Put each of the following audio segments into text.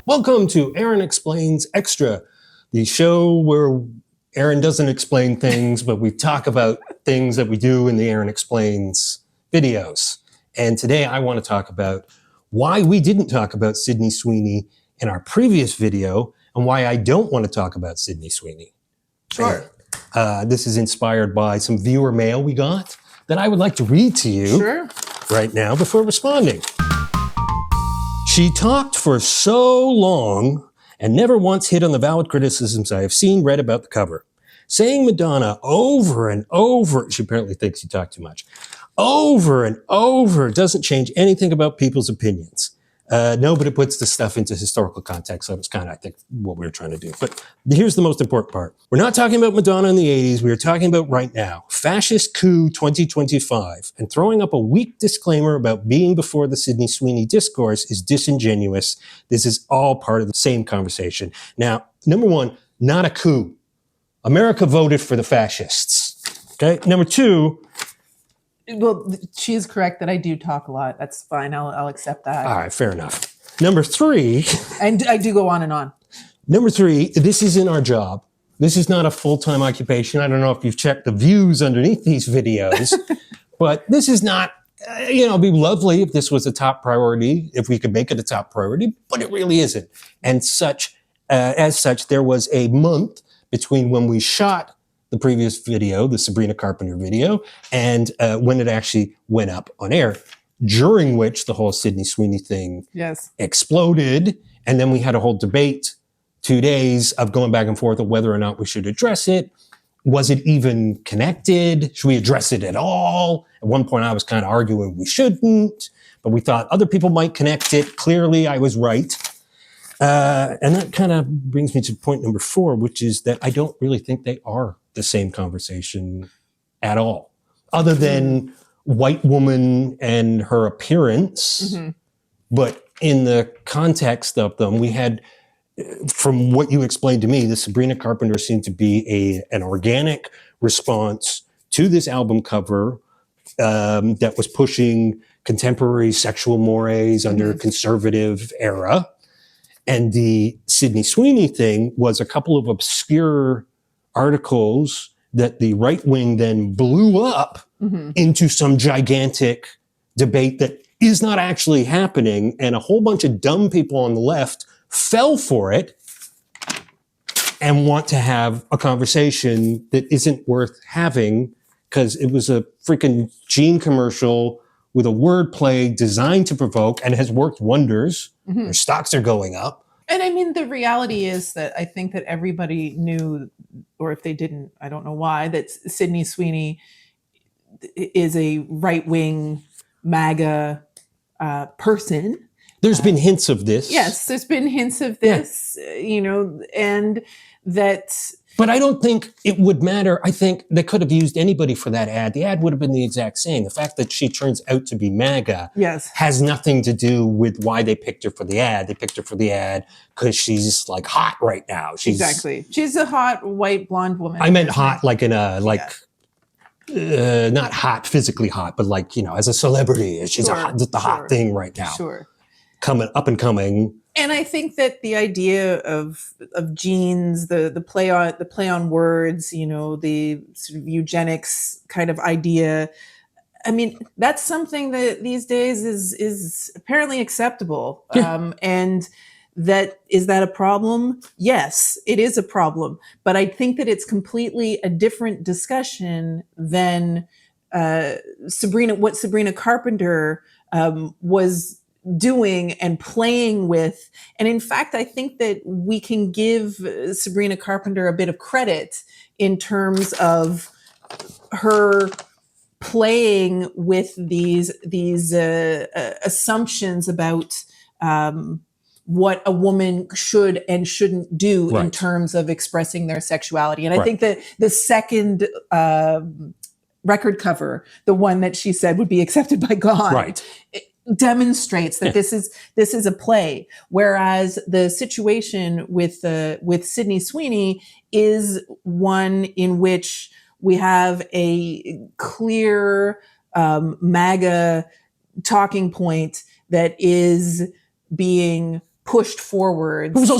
Welcome to Erin Explains Extra, the show where Erin doesn't explain things, but we talk about things that we do in the Erin Explains videos. And today I want to talk about why we didn't talk about Sydney Sweeney in our previous video and why I don't want to talk about Sydney Sweeney. Sure. This is inspired by some viewer mail we got that I would like to read to you right now before responding. She talked for so long and never once hit on the valid criticisms I have seen read about the cover. Saying Madonna over and over, she apparently thinks you talk too much, over and over doesn't change anything about people's opinions. No, but it puts the stuff into historical context. So it's kind of, I think, what we were trying to do. But here's the most important part. We're not talking about Madonna in the 80s. We are talking about right now. Fascist coup 2025. And throwing up a weak disclaimer about being before the Sydney Sweeney discourse is disingenuous. This is all part of the same conversation. Now, number one, not a coup. America voted for the fascists. Okay. Number two. Well, she is correct that I do talk a lot. That's fine. I'll accept that. All right, fair enough. Number three. And I do go on and on. Number three, this isn't our job. This is not a full-time occupation. I don't know if you've checked the views underneath these videos, but this is not, it'd be lovely if this was a top priority, if we could make it a top priority, but it really isn't. And as such, there was a month between when we shot the previous video, the Sabrina Carpenter video, and when it actually went up on air, during which the whole Sydney Sweeney thing exploded. And then we had a whole debate, 2 days of going back and forth of whether or not we should address it. Was it even connected? Should we address it at all? At one point I was kind of arguing we shouldn't, but we thought other people might connect it. Clearly I was right. And that kind of brings me to point number 4, which is that I don't really think they are the same conversation at all, other than white woman and her appearance. Mm-hmm. But in the context of them, we had, from what you explained to me, the Sabrina Carpenter seemed to be an organic response to this album cover that was pushing contemporary sexual mores under a conservative era. And the Sydney Sweeney thing was a couple of obscure articles that the right wing then blew up into some gigantic debate that is not actually happening. And a whole bunch of dumb people on the left fell for it and want to have a conversation that isn't worth having because it was a freaking Gene commercial with a wordplay designed to provoke and has worked wonders. Their stocks are going up. And I mean, the reality is that I think that everybody knew, or if they didn't, I don't know why, that Sydney Sweeney is a right-wing MAGA person. There's been hints of this. Yes, there's been hints of this, and that... But I don't think it would matter. I think they could have used anybody for that ad. The ad would have been the exact same. The fact that she turns out to be MAGA has nothing to do with why they picked her for the ad. They picked her for the ad because she's like hot right now. Exactly. She's a hot, white, blonde woman. I meant hot like in a, not hot, physically hot, but like, as a celebrity. She's just the hot thing right now. Coming up and coming. And I think that the idea of genes, the play on words, the sort of eugenics kind of idea, I mean, that's something that these days is apparently acceptable. Yeah. And is that a problem? Yes, it is a problem. But I think that it's completely a different discussion than what Sabrina Carpenter was doing and playing with. And in fact, I think that we can give Sabrina Carpenter a bit of credit in terms of her playing with these assumptions about what a woman should and shouldn't do in terms of expressing their sexuality. And I think that the second record cover, the one that she said would be accepted by God, demonstrates that this is a play, whereas the situation with Sydney Sweeney is one in which we have a clear MAGA talking point that is being pushed forward. It was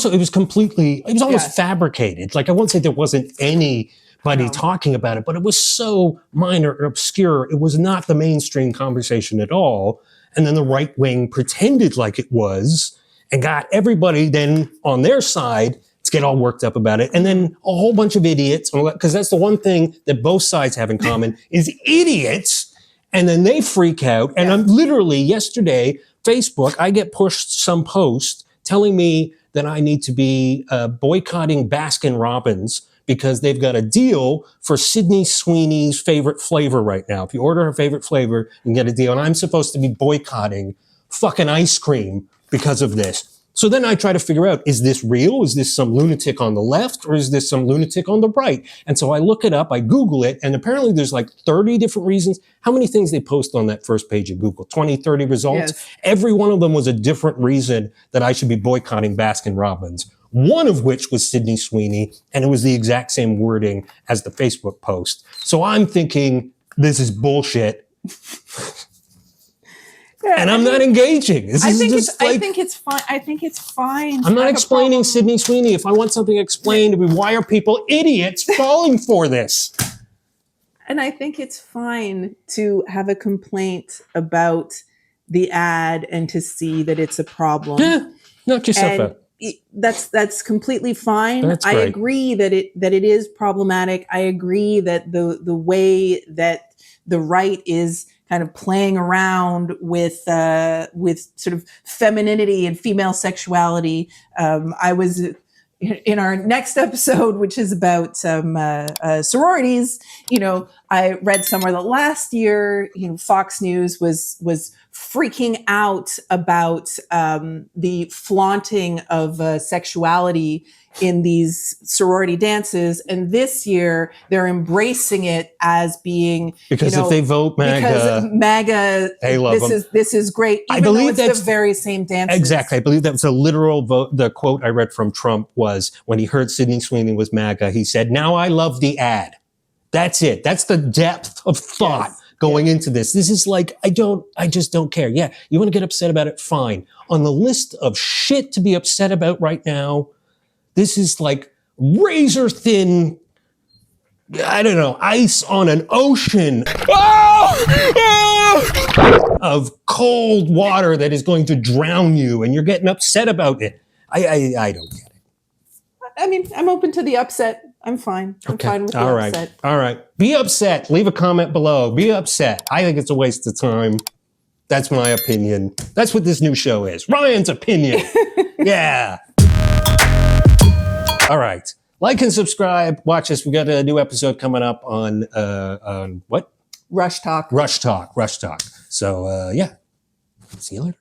almost fabricated. Like, I won't say there wasn't anybody talking about it, but it was so minor and obscure. It was not the mainstream conversation at all. And then the right wing pretended like it was and got everybody then on their side to get all worked up about it. And then a whole bunch of idiots, because that's the one thing that both sides have in common is idiots. And then they freak out. And I'm literally yesterday, Facebook, I get pushed some post telling me that I need to be boycotting Baskin Robbins because they've got a deal for Sydney Sweeney's favorite flavor right now. If you order her favorite flavor, you can get a deal. And I'm supposed to be boycotting fucking ice cream because of this. So then I try to figure out, is this real? Is this some lunatic on the left or is this some lunatic on the right? And so I look it up, I Google it, and apparently there's like 30 different reasons. How many things they post on that first page of Google? 20, 30 results? Yes. Every one of them was a different reason that I should be boycotting Baskin Robbins. One of which was Sydney Sweeney, and it was the exact same wording as the Facebook post. So I'm thinking, this is bullshit. And I'm not engaging. I think it's fine. I think it's fine. I'm not explaining Sydney Sweeney. If I want something explained, why are people idiots falling for this? And I think it's fine to have a complaint about the ad and to see that it's a problem. Yeah, knock yourself out. That's completely fine. That's I great. agree that it is problematic. I agree that the way that the right is kind of playing around with sort of femininity and female sexuality. I was in our next episode, which is about sororities. I read somewhere that last year, Fox News was freaking out about the flaunting of sexuality in these sorority dances, and this year they're embracing it as being because if they vote MAGA, they love them. This is great. Even I believe though it's the very same dances. Exactly, I believe that was a literal vote. The quote I read from Trump was when he heard Sydney Sweeney was MAGA, he said, "Now I love the ad." That's it. That's the depth of thought. Yes. Going into this. This is like, I just don't care. Yeah, you want to get upset about it? Fine. On the list of shit to be upset about right now, this is like razor thin, I don't know, ice on an ocean of cold water that is going to drown you, and you're getting upset about it. I don't get it. I mean, I'm open to the upset. I'm fine. I'm fine with the upset. All right. Be upset. Leave a comment below. Be upset. I think it's a waste of time. That's my opinion. That's what this new show is. Ryan's opinion. Yeah. All right. Like and subscribe. Watch us. We got a new episode coming up on what? Rush Talk. Rush Talk. So, yeah. See you later.